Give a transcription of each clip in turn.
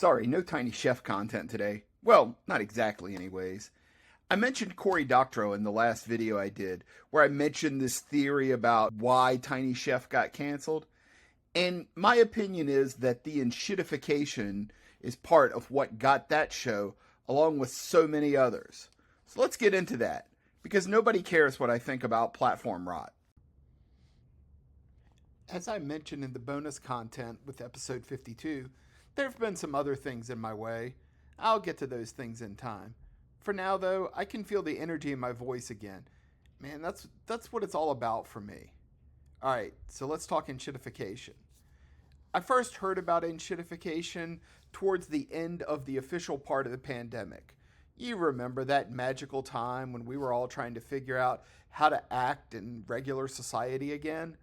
Sorry, no Tiny Chef content today. Well, not exactly, anyways. I mentioned Cory Doctorow in the last video I did, where I mentioned this theory about why Tiny Chef got canceled. And my opinion is that the enshittification is part of what got that show, along with so many others. So let's get into that, because nobody cares what I think about platform rot. As I mentioned in the bonus content with episode 52, there have been some other things in my way. I'll get to those things in time. For now, though, I can feel the energy in my voice again. Man, that's what it's all about for me. Alright, so let's talk enshittification. I first heard about enshittification towards the end of the official part of the pandemic. You remember that magical time when we were all trying to figure out how to act in regular society again?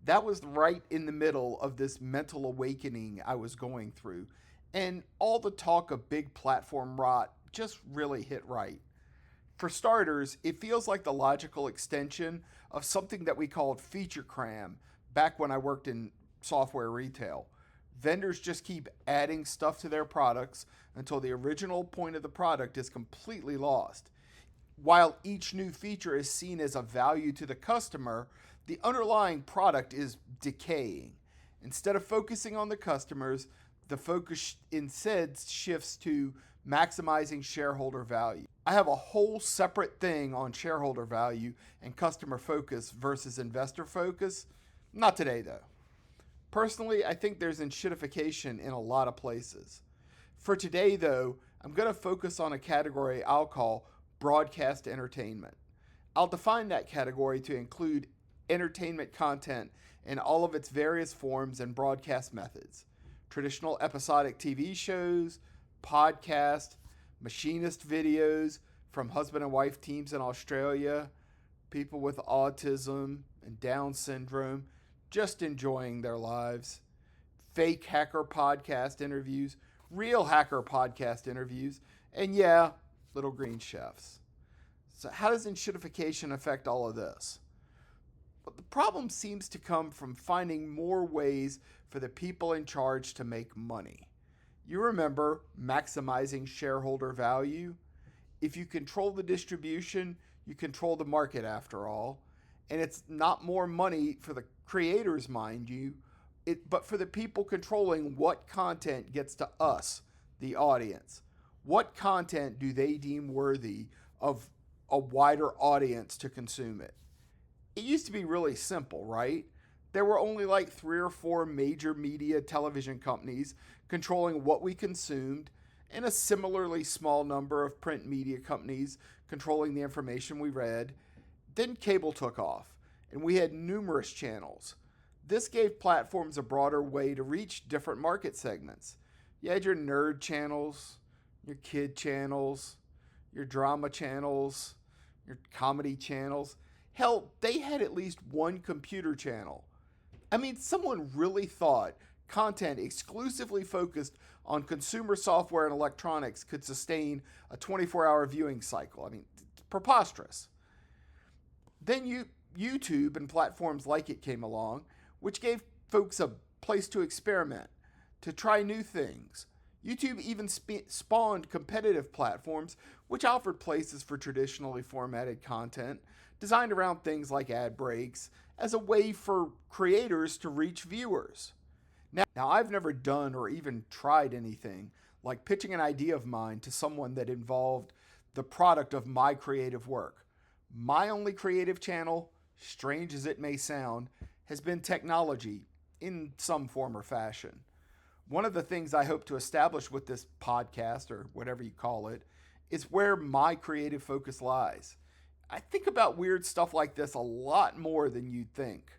That was right in the middle of this mental awakening I was going through, and all the talk of big platform rot just really hit right. For starters, it feels like the logical extension of something that we called feature cram back when I worked in software retail. Vendors just keep adding stuff to their products until the original point of the product is completely lost. While each new feature is seen as a value to the customer, the underlying product is decaying. Instead of focusing on the customers, the focus instead shifts to maximizing shareholder value. I have a whole separate thing on shareholder value and customer focus versus investor focus. Not today, though. Personally, I think there's enshittification in a lot of places. For today, though, I'm going to focus on a category I'll call broadcast entertainment. I'll define that category to include entertainment content in all of its various forms and broadcast methods. Traditional episodic TV shows, podcasts, machinist videos from husband and wife teams in Australia, people with autism and Down syndrome just enjoying their lives, fake hacker podcast interviews, real hacker podcast interviews, and yeah, little green chefs. So how does enshittification affect all of this? But the problem seems to come from finding more ways for the people in charge to make money. You remember maximizing shareholder value? If you control the distribution, you control the market after all. And it's not more money for the creators, mind you, but for the people controlling what content gets to us, the audience. What content do they deem worthy of a wider audience to consume it? It used to be really simple, right? There were only like 3 or 4 major media television companies controlling what we consumed, and a similarly small number of print media companies controlling the information we read. Then cable took off, and we had numerous channels. This gave platforms a broader way to reach different market segments. You had your nerd channels, your kid channels, your drama channels, your comedy channels. Hell, they had at least one computer channel. I mean, someone really thought content exclusively focused on consumer software and electronics could sustain a 24-hour viewing cycle. I mean, preposterous. Then YouTube and platforms like it came along, which gave folks a place to experiment, to try new things. YouTube even spawned competitive platforms which offered places for traditionally formatted content designed around things like ad breaks as a way for creators to reach viewers. Now, I've never done or even tried anything like pitching an idea of mine to someone that involved the product of my creative work. My only creative channel, strange as it may sound, has been technology in some form or fashion. One of the things I hope to establish with this podcast, or whatever you call it, is where my creative focus lies. I think about weird stuff like this a lot more than you'd think.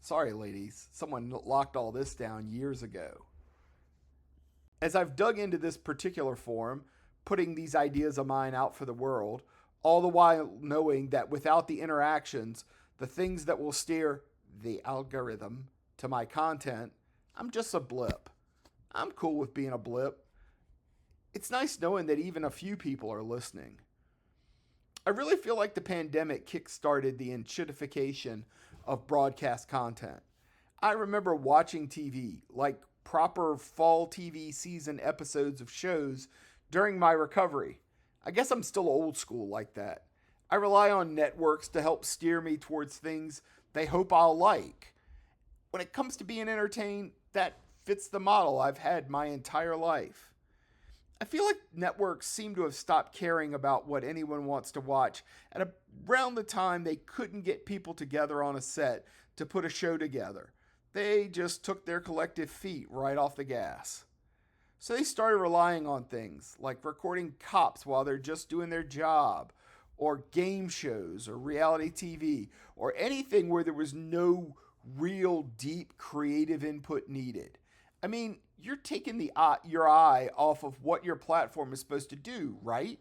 Sorry, ladies, someone locked all this down years ago. As I've dug into this particular forum, putting these ideas of mine out for the world, all the while knowing that without the interactions, the things that will steer the algorithm to my content, I'm just a blip. I'm cool with being a blip. It's nice knowing that even a few people are listening. I really feel like the pandemic kick-started the enshittification of broadcast content. I remember watching TV, like proper fall TV season episodes of shows during my recovery. I guess I'm still old school like that. I rely on networks to help steer me towards things they hope I'll like. When it comes to being entertained, that fits the model I've had my entire life. I feel like networks seem to have stopped caring about what anyone wants to watch at around the time they couldn't get people together on a set to put a show together. They just took their collective feet right off the gas. So they started relying on things like recording cops while they're just doing their job, or game shows, or reality TV, or anything where there was no real deep creative input needed. I mean, you're taking your eye off of what your platform is supposed to do, right?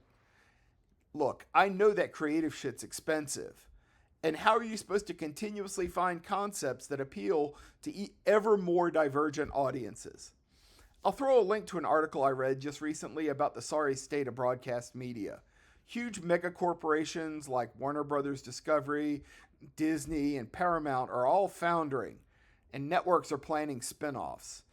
Look, I know that creative shit's expensive. And how are you supposed to continuously find concepts that appeal to ever more divergent audiences? I'll throw a link to an article I read just recently about the sorry state of broadcast media. Huge mega corporations like Warner Brothers Discovery, Disney, and Paramount are all foundering, and networks are planning spin-offs.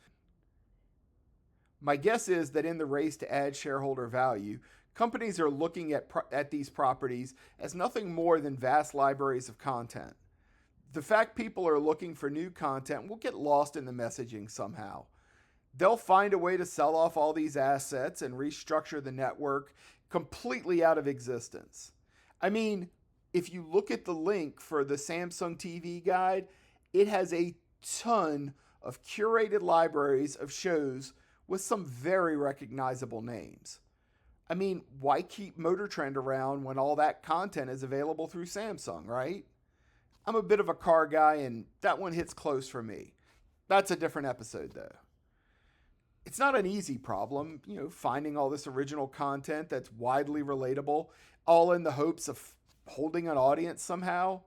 My guess is that in the race to add shareholder value, companies are looking at these properties as nothing more than vast libraries of content. The fact people are looking for new content will get lost in the messaging somehow. They'll find a way to sell off all these assets and restructure the network completely out of existence. I mean, if you look at the link for the Samsung TV guide, it has a ton of curated libraries of shows with some very recognizable names. I mean, why keep Motor Trend around when all that content is available through Samsung, right? I'm a bit of a car guy, and that one hits close for me. That's a different episode, though. It's not an easy problem, finding all this original content that's widely relatable, all in the hopes of holding an audience somehow.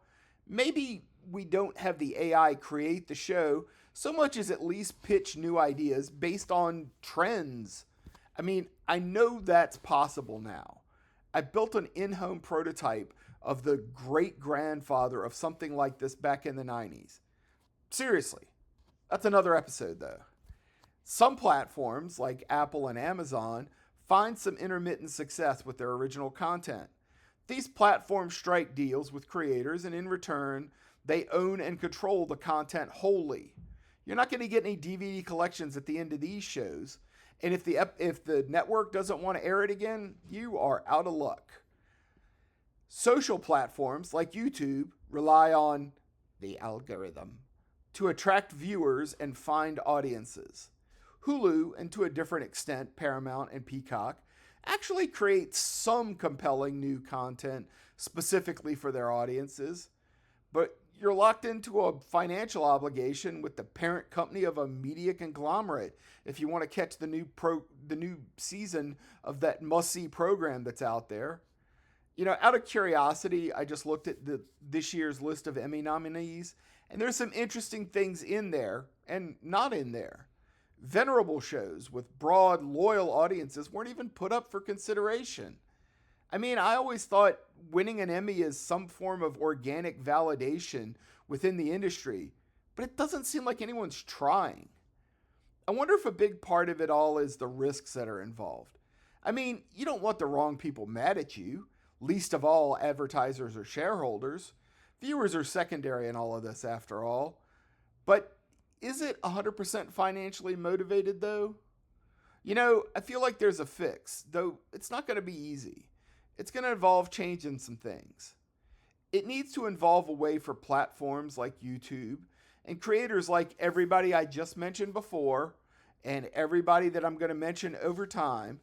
Maybe we don't have the AI create the show so much as at least pitch new ideas based on trends. I mean, I know that's possible now. I built an in-home prototype of the great-grandfather of something like this back in the 90s. Seriously, that's another episode though. Some platforms like Apple and Amazon find some intermittent success with their original content. These platforms strike deals with creators, and in return, they own and control the content wholly. You're not going to get any DVD collections at the end of these shows, and if the network doesn't want to air it again, you are out of luck. Social platforms like YouTube rely on the algorithm to attract viewers and find audiences. Hulu, and to a different extent Paramount and Peacock, actually create some compelling new content specifically for their audiences, but you're locked into a financial obligation with the parent company of a media conglomerate if you want to catch the new season of that must-see program that's out there. Out of curiosity, I just looked at this year's list of Emmy nominees, and there's some interesting things in there and not in there. Venerable shows with broad, loyal audiences weren't even put up for consideration. I mean, I always thought winning an Emmy is some form of organic validation within the industry, but it doesn't seem like anyone's trying. I wonder if a big part of it all is the risks that are involved. I mean, you don't want the wrong people mad at you, least of all advertisers or shareholders. Viewers are secondary in all of this, after all. But is it 100% financially motivated, though? I feel like there's a fix, though it's not going to be easy. It's going to involve changing some things. It needs to involve a way for platforms like YouTube and creators like everybody I just mentioned before and everybody that I'm going to mention over time,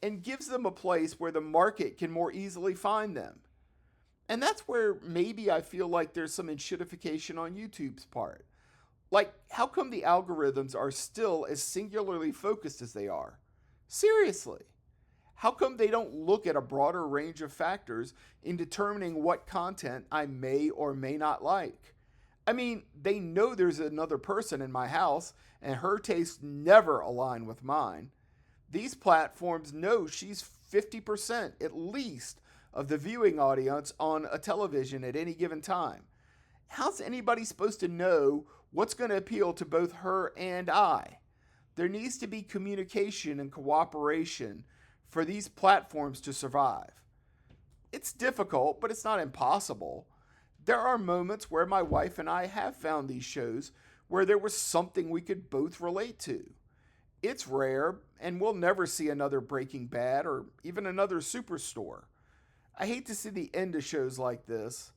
and gives them a place where the market can more easily find them. And that's where maybe I feel like there's some enshittification on YouTube's part. Like, how come the algorithms are still as singularly focused as they are? Seriously. How come they don't look at a broader range of factors in determining what content I may or may not like? I mean, they know there's another person in my house and her tastes never align with mine. These platforms know she's 50% at least of the viewing audience on a television at any given time. How's anybody supposed to know what's going to appeal to both her and I? There needs to be communication and cooperation for these platforms to survive. It's difficult, but it's not impossible. There are moments where my wife and I have found these shows where there was something we could both relate to. It's rare, and we'll never see another Breaking Bad or even another Superstore. I hate to see the end of shows like this.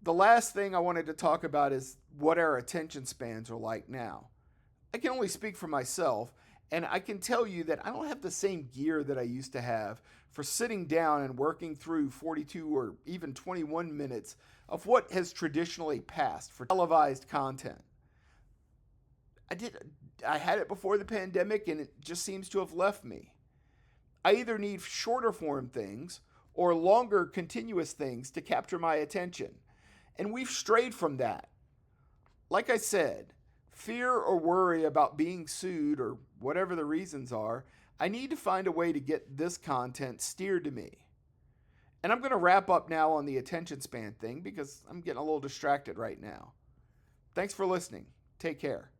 The last thing I wanted to talk about is what our attention spans are like now. I can only speak for myself, and I can tell you that I don't have the same gear that I used to have for sitting down and working through 42 or even 21 minutes of what has traditionally passed for televised content. I had it before the pandemic, and it just seems to have left me. I either need shorter form things or longer continuous things to capture my attention. And we've strayed from that. Like I said, fear or worry about being sued or whatever the reasons are, I need to find a way to get this content steered to me. And I'm going to wrap up now on the attention span thing because I'm getting a little distracted right now. Thanks for listening. Take care.